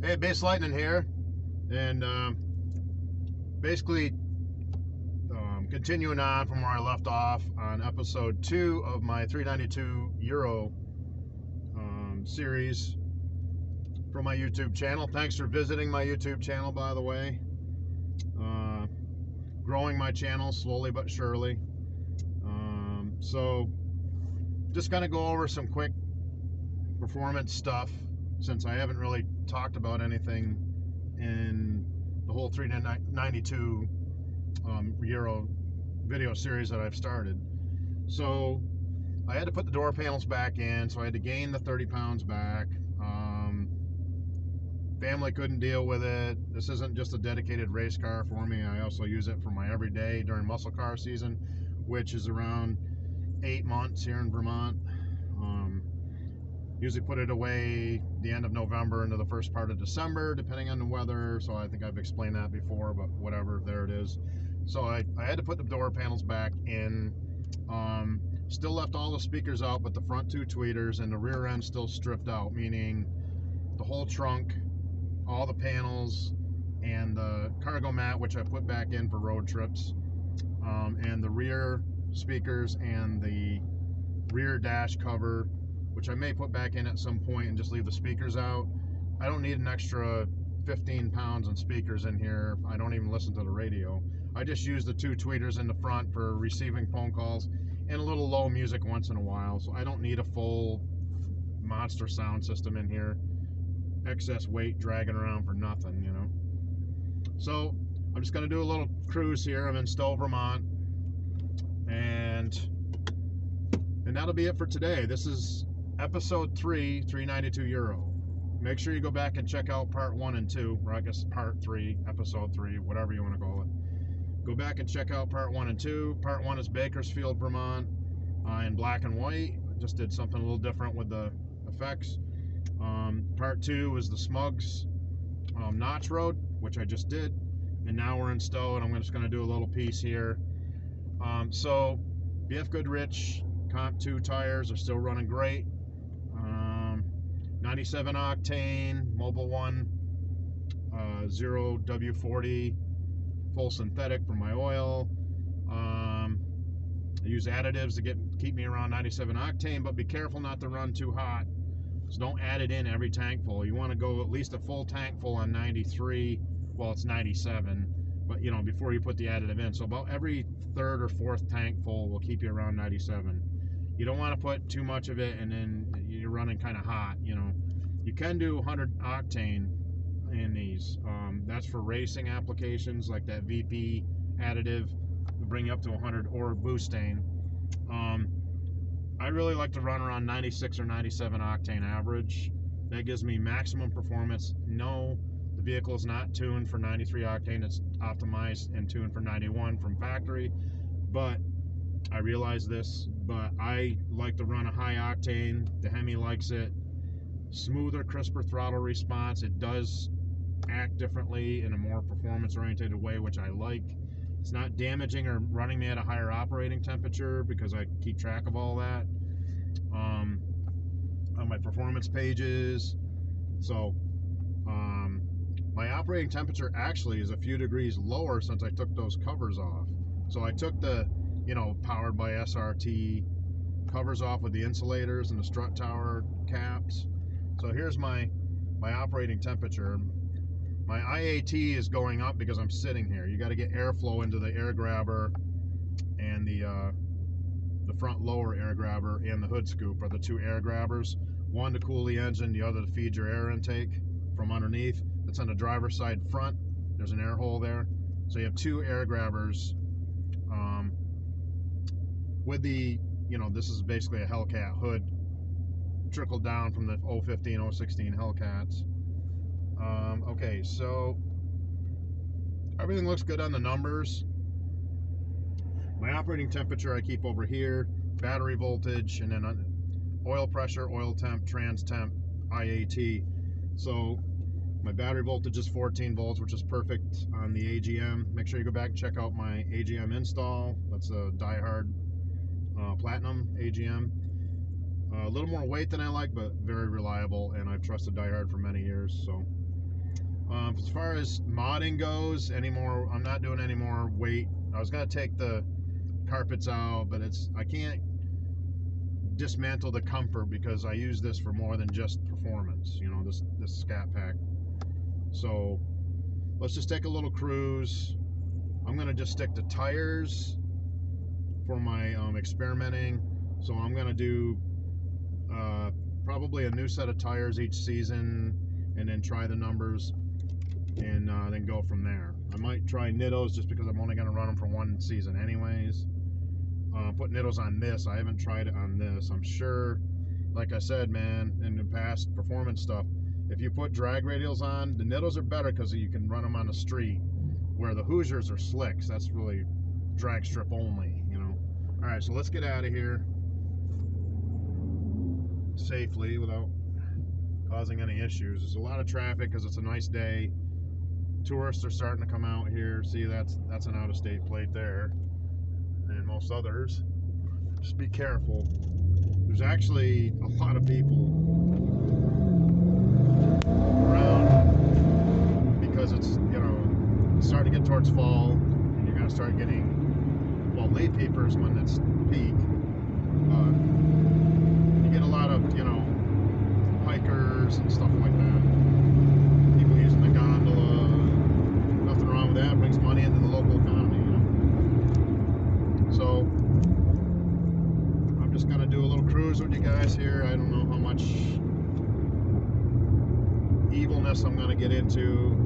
Hey, Base Lightning here, and basically continuing on from where I left off on episode 2 of my 392 Euro series from my YouTube channel. Thanks for visiting my YouTube channel, by the way. Growing my channel slowly but surely. So, just going to go over some quick performance stuff since I haven't really talked about anything in the whole 392 Euro video series that I've started. So I had to put the door panels back in, so I had to gain the 30 pounds back. Family couldn't deal with it. This isn't just a dedicated race car for me. I also use it for my everyday during muscle car season, which is around 8 months here in Vermont. Usually put it away the end of November into the first part of December, depending on the weather. So I think I've explained that before, but whatever, there it is. So I had to put the door panels back in. Still left all the speakers out, but the front two tweeters, and the rear end still stripped out, meaning the whole trunk, all the panels, and the cargo mat, which I put back in for road trips, and the rear speakers and the rear dash cover, which I may put back in at some point and just leave the speakers out. I don't need an extra 15 pounds in speakers in here. I don't even listen to the radio. I just use the two tweeters in the front for receiving phone calls and a little low music once in a while. So I don't need a full monster sound system in here. Excess weight dragging around for nothing, you know. So I'm just going to do a little cruise here. I'm in Stowe, Vermont. And that'll be it for today. This is episode 3, 392 Euro. Make sure you go back and check out part 1 and 2, or I guess part 3, episode 3, whatever you want to call it. Go back and check out part 1 and 2. Part 1 is Bakersfield, Vermont, in black and white. Just did something a little different with the effects. Part 2 is the Smugs Notch Road, which I just did. And now we're in Stowe, and I'm just going to do a little piece here. So, BF Goodrich Comp 2 tires are still running great. 97 octane, Mobil 1, 0 W40, full synthetic for my oil. I use additives to keep me around 97 octane, but be careful not to run too hot. So don't add it in every tank full. You want to go at least a full tank full on 93, well, it's 97, but you know, before you put the additive in. So about every third or fourth tank full will keep you around 97. You don't want to put too much of it and then you're running kind of hot, you know. You can do 100 octane in these. That's for racing applications like that VP additive will bring you up to 100, or Boostane. I really like to run around 96 or 97 octane average. That gives me maximum performance. No, the vehicle is not tuned for 93 octane. It's optimized and tuned for 91 from factory, but I realize this, but I like to run a high octane. The Hemi likes it. Smoother, crisper throttle response. It does act differently in a more performance-oriented way, which I like. It's not damaging or running me at a higher operating temperature because I keep track of all that on my performance pages. So my operating temperature actually is a few degrees lower since I took those covers off. So I took the, you know, powered by SRT covers off with the insulators and the strut tower caps. So here's my operating temperature. My IAT is going up because I'm sitting here. You got to get airflow into the air grabber and the front lower air grabber and the hood scoop are the two air grabbers. One to cool the engine, the other to feed your air intake from underneath. That's on the driver's side front. There's an air hole there. So you have two air grabbers. With the, you know, this is basically a Hellcat hood trickled down from the 015, 016 Hellcats. Okay, so everything looks good on the numbers. My operating temperature I keep over here, battery voltage, and then oil pressure, oil temp, trans temp, IAT. So my battery voltage is 14 volts, which is perfect on the AGM. Make sure you go back and check out my AGM install. That's a diehard Platinum AGM. A little more weight than I like, but very reliable, and I've trusted diehard for many years. So As far as modding goes, anymore, I'm not doing any more weight. I was gonna take the carpets out, but I can't dismantle the comfort because I use this for more than just performance. You know, this Scat pack. So let's just take a little cruise. I'm gonna just stick to tires for my experimenting. So I'm gonna do probably a new set of tires each season, and then try the numbers, and then go from there. I might try Nittos just because I'm only gonna run them for one season anyways. Put Nittos on this. I haven't tried it on this. I'm sure, like I said, man, in the past performance stuff, if you put drag radials on, the Nittos are better because you can run them on the street, where the Hoosiers are slicks. That's really drag strip only, you know. All right, so let's get out of here safely without causing any issues. There's a lot of traffic because it's a nice day. Tourists are starting to come out here. See, that's an out-of-state plate there, and most others. Just be careful. There's actually a lot of people around because it's, you know, it's starting to get towards fall, and you're gonna start getting, well, late peepers when it's peak. You get a lot of, you know, hikers and stuff like that. People using the gondola. Nothing wrong with that. Brings money into the local economy, you know. So I'm just gonna do a little cruise with you guys here. I don't know how much evilness I'm gonna get into.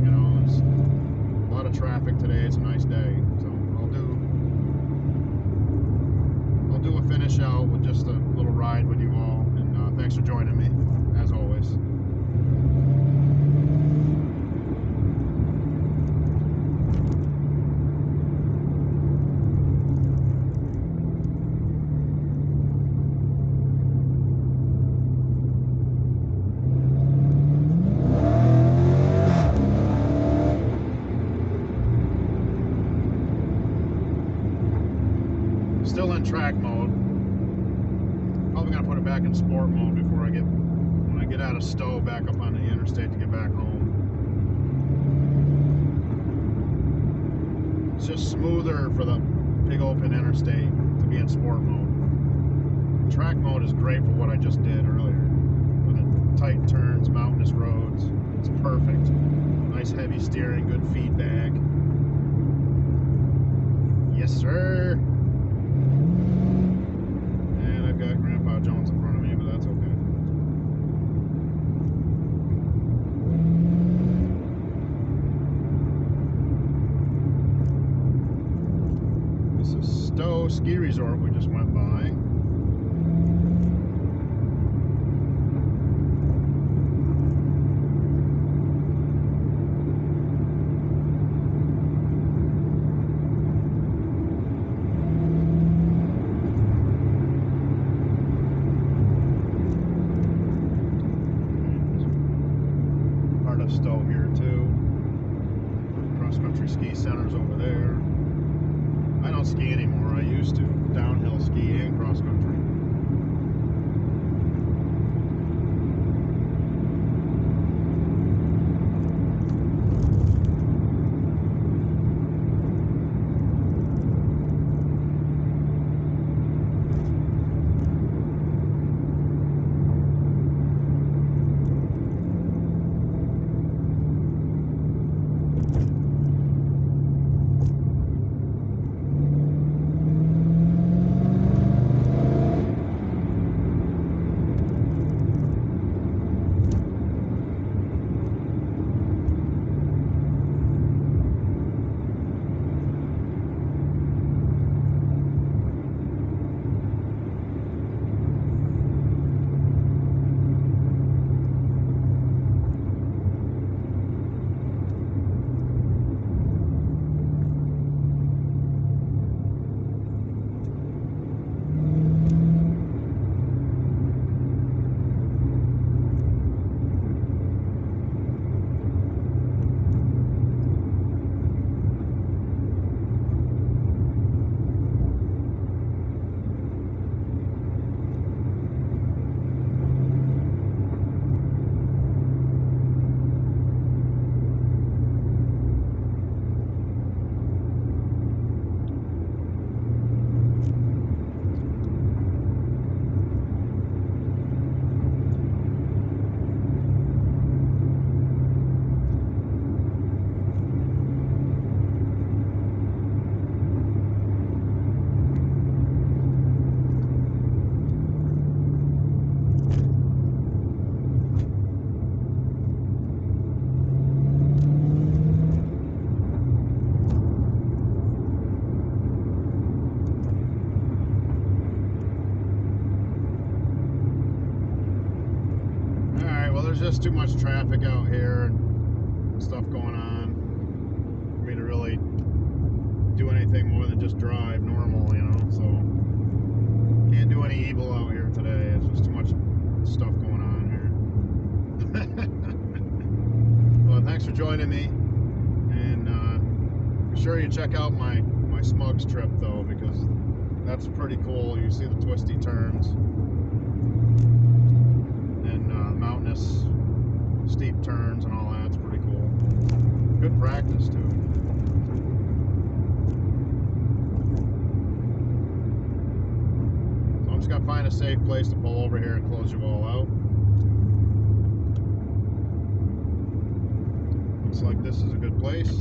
You know, there's a lot of traffic today. It's a nice day, so I'll do a finish out with just a little ride with you all. And thanks for joining me, as always. Still in track mode. Probably gonna put it back in sport mode before when I get out of Stowe back up on the interstate to get back home. It's just smoother for the big open interstate to be in sport mode. Track mode is great for what I just did earlier. With the tight turns, mountainous roads. It's perfect. Nice heavy steering, good feedback. Yes, sir. And I've got Grandpa Jones in front of me, but that's okay. This is Stowe Ski Resort we just went by. Stowe here too. Cross-country ski centers over there. I don't ski anymore. I used to. Downhill ski and cross-country. just too much traffic out here and stuff going on for me to really do anything more than just drive normal, you know. So can't do any evil out here today. It's just too much stuff going on here. Well, thanks for joining me, and be sure you check out my Smugs trip though, because that's pretty cool. You see the twisty turns and mountainous steep turns and all that. It's pretty cool. Good practice too. So I'm just gonna find a safe place to pull over here and close you all out. Looks like this is a good place.